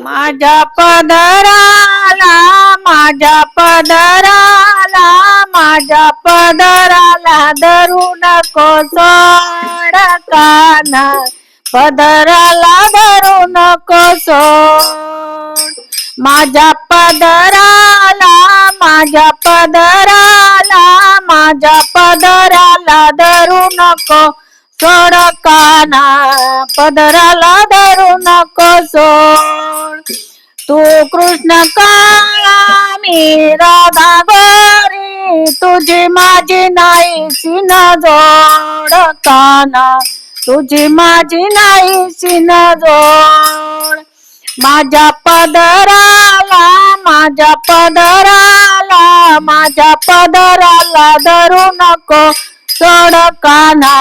माझ्या पदराला, माझ्या पदराला, माझ्या पदराला धरू नको सोड काना, पदराला धरू नको सोड. माझ्या पदराला, माझ्या पदराला, माझ्या पदराला धरू नको सोड काना, पदराला धरू नको सोड. तू कृष्ण काळा मी राधा गोरी, तुझी माझी नाहीशी न जोड काना, तुझी माझी नाहीशी न जोड. माझ्या पदराला, माझ्या पदराला, माझ्या पदराला धरू नको सोड काना,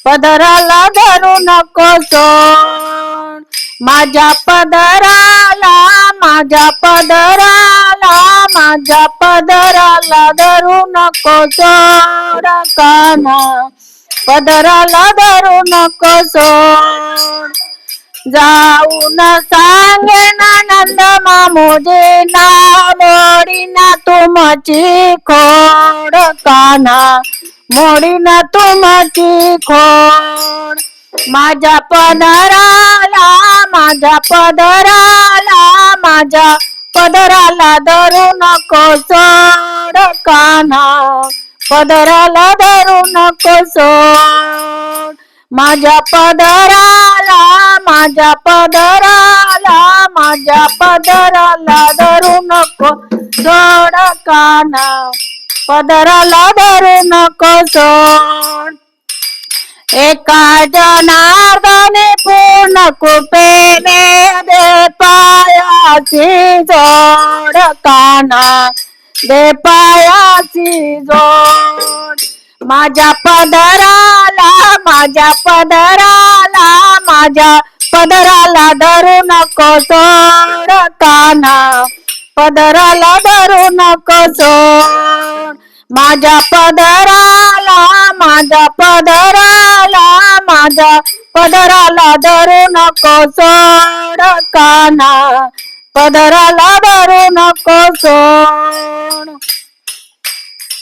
पदराला धरू नको सोड. माझ्या पदराला, माझ्या पदराला, माझ्या पदराला धरू नको सोड काना, पदराला धरू नको सोड. जाऊन सांगेन नंद मामुजीना, मोडीना तुमची खोड काना, मोडीना तुमची खोड. माझ्या पदराला, माझ्या पदराला, माझ्या पदराला धरू नको सोड काना, पदराला धरू नको सोड. माझ्या पदराला, माझ्या पदराला, माझ्या पदराला धरू नको सोड काना, पदराला धरू नको सोड. एका जनार्दने पूर्ण कृपेने दे पायाची जोड काना, दे पायाची जोड. माझ्या पदराला, माझ्या पदराला, माझ्या पदराला धरू नको सोड काना, पदराला धरू नको सोड. माझ्या पदराला, माझ्या पदराला, माझ्या पदराला धरू नको सोड काना, पदराला धरू नको सोड.